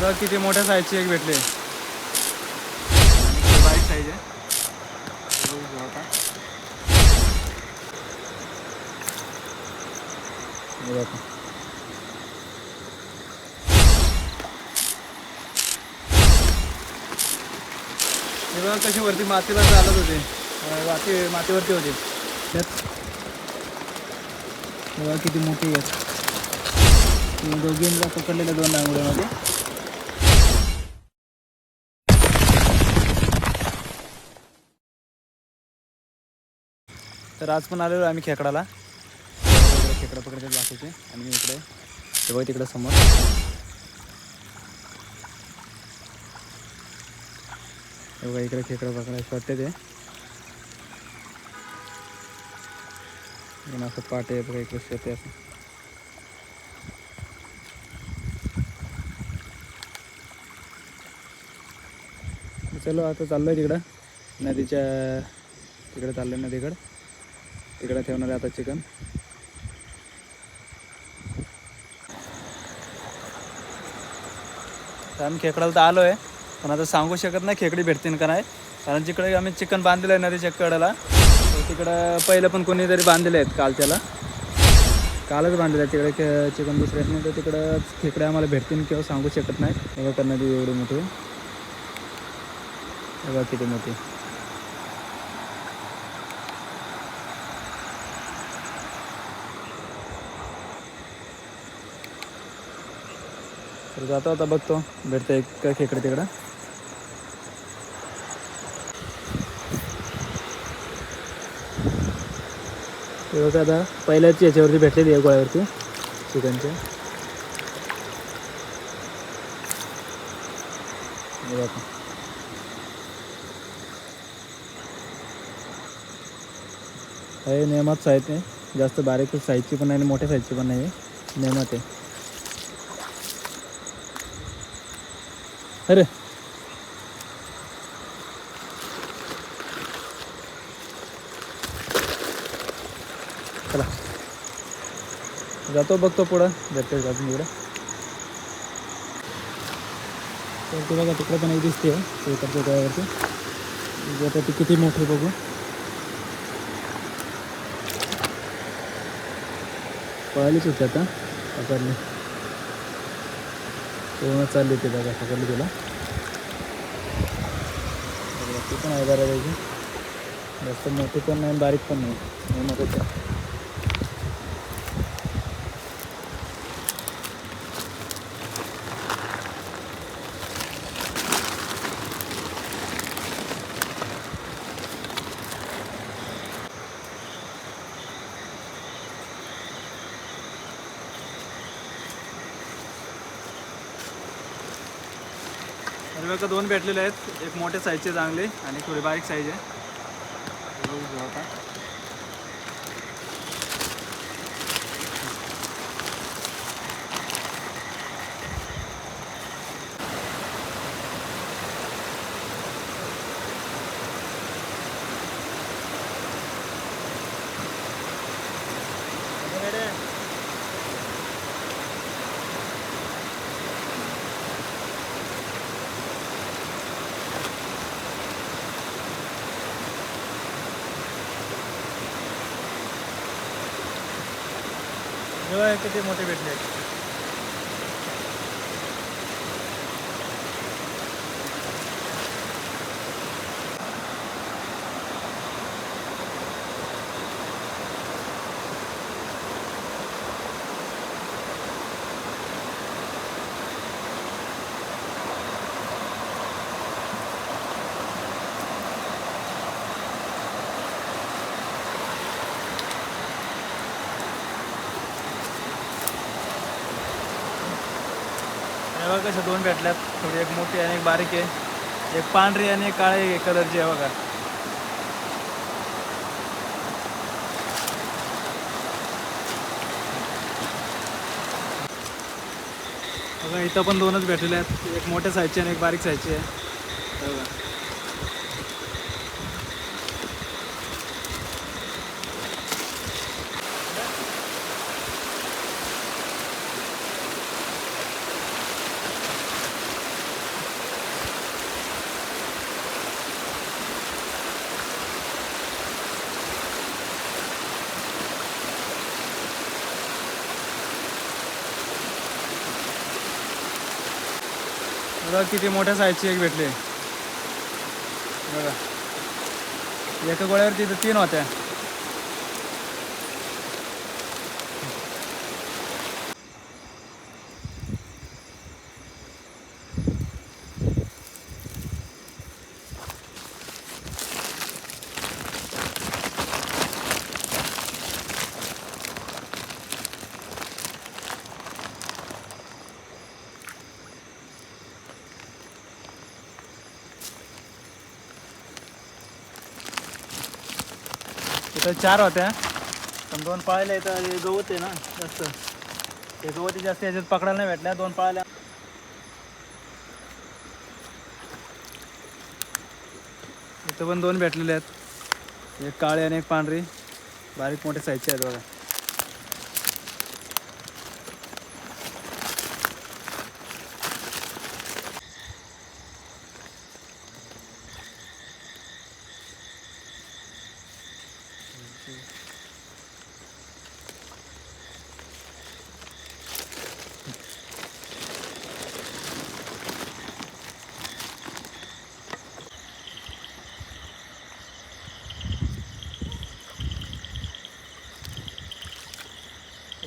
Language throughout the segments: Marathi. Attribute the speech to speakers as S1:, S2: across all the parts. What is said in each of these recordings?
S1: बघा किती मोठ्या साईजची एक भेटली. बारीक साईज आहे. हे बघा कशी वरती मातीला चालत होते, मातीवरती होते. त्यात बघा किती मोठी आहेत. दोघींना पकडलेल्या 2 डांगुड्यामध्ये. तर आज पण आलेलो आम्ही खेकडाला. खेकडा पकडायचे बाकीचे आणि मी इकडे तेव्हा तिकडे समोर बघा इकडे खेकडा पकडायचं वाटते ते. असं पाट आहे बघा इकडे शेत आहे असं. चलो आता चाललो आहे तिकडं नदीच्या तिकडे चाललो आहे नदीकडं. तिकडे ठेवणार आहे आता चिकन. तर आम्ही खेकडाला तर आलो आहे, पण आता सांगू शकत नाही खेकडी भेटतील का नाही. कारण जिकडे आम्ही चिकन बांधलेलं आहे नदीच्या कडेला, तर तिकडं पहिलं पण कोणीतरी बांधलेले आहेत कालच बांधलेलं आहे तिकडे चिकन दुसऱ्यात नाही. तर तिकडं खेकडे आम्हाला भेटतील किंवा सांगू शकत नाही. बघा तर नदी एवढी मोठी, बघा किती मोठी. तर जातो आता बघतो भेटतं एक खेकडे तिकडं. ते बघा आता पहिल्याच याच्यावरती भेटलेली आहे गोळ्यावरती चिकनच्या. हे नेमात साईज नाही, जास्त बारीक साईजची पण नाही आणि मोठ्या साईजची पण नाही आहे, नेमात आहे. अरे चला जातो बघतो पुढं भेटते अजून इकडं. तर ते बघा तिकडे पण एक दिसते इकडच्या गोळ्यावरती. आता ती किती मोठी बघू. पळालीच होती आता, पकडली पूर्ण चालली होती बघा, पकडली तिला. ती पण आहे बऱ्यापैकी, जास्त मोठी पण नाही बारीक पण नाही, मोठंच आहे. बघा 2 भेटलेले आहेत, एक मोठ्या साईजचे चांगले आणि थोडी बारीक साईज आहे. किती मोठे भेटले आहेत. बघा कशा 2 भेटल्यात, थोडी एक मोठी आणि एक बारीक आहे, एक पांढरी आणि एक काळी कलरची आहे बघा. बघा इथं पण 2च भेटलेले आहेत, एक मोठ्या साईजची आणि एक बारीक साईजची आहे बघा. बघा किती मोठ्या साईजची एक भेटली. बघा एका गोळ्यावरती इथं 3 होत्या. इथं 4 होत्या पण 2 पाळल्या. इथं गवत आहे ना जास्त, ते गवती जास्त याच्यात पकडायला नाही भेटल्या. 2 पाळल्या. इथं पण 2 भेटलेले आहेत, एक काळी आणि एक पांढरी. बारीक मोठ्या साईजचे आहेत बघा.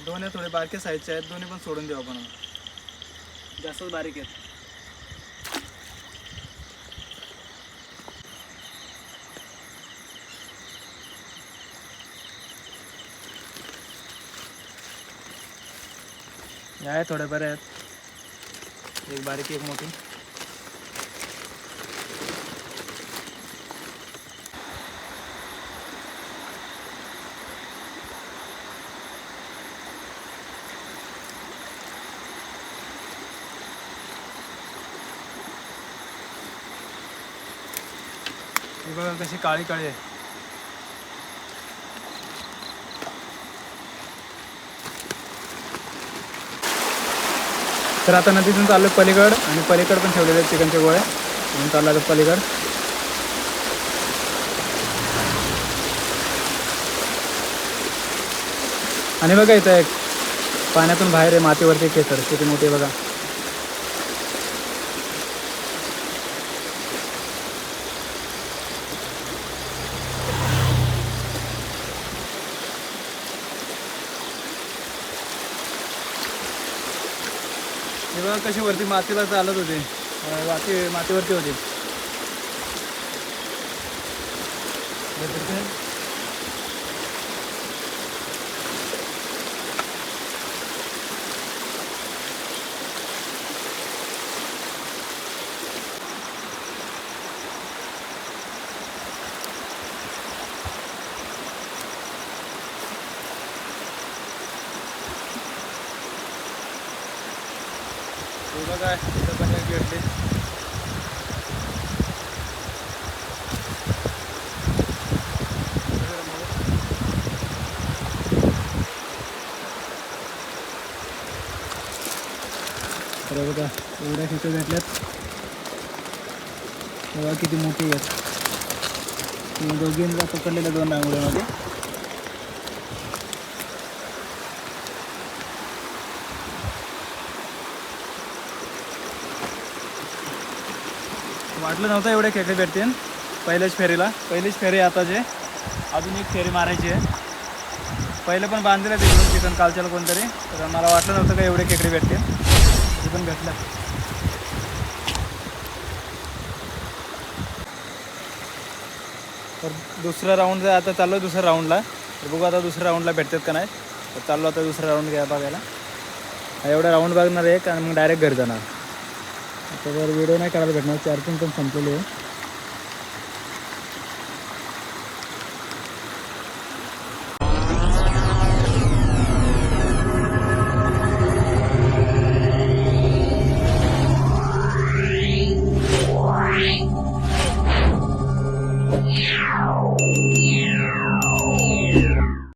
S1: दोन्ही थोडे बारके साईजचे आहेत, दोन्ही पण सोडून देऊ आपण. जास्तच बारीक आहेत. हे आहे थोडे बरे आहेत, एक बारीक एक मोठी. ही बघा कशी काळी काळी आहे. तर आता नदीतून चाललो पलीकड, आणि पलीकड पण ठेवलेले आहेत चिकनचे गोळे. म्हणून चालला तर पलीकड. आणि बघा इथं एक पाण्यातून बाहेर आहे, मातीवरती खेचर किती मोठी बघा. हे बघा कशी वरती मातीला चालत होते, मातीवरती होती. बघा इथं पण एक भेटली. तर बघा एवढ्या खेचं भेटल्यात. बघा किती मोठी आहेत. दोघींना पकडलेल्या 2 डांगोळ्यामध्ये. वाटलं नव्हतं एवढे खेकडे भेटतील पहिल्याच पहिलीच फेरी. आता जे अजून एक फेरी मारायची आहे. पहिलं पण बांधलेलं तिकडून चिकन कालच्याला कोणतरी, तर मला वाटलं नव्हतं का एवढे खेकडे भेटतील. ते पण भेटलं. तर दुसरा राऊंड आता चाललो दुसऱ्या राऊंडला. तर बघू आता दुसऱ्या राऊंडला भेटतात का नाही. तर चाललो आता दुसरा राऊंड घ्या बघायला. एवढा राऊंड बघणार एक आणि मग डायरेक्ट घरी जाणार. आता जर व्हिडिओ नाही करायला भेटणार, चार्जिंग पण संपलेली आहे.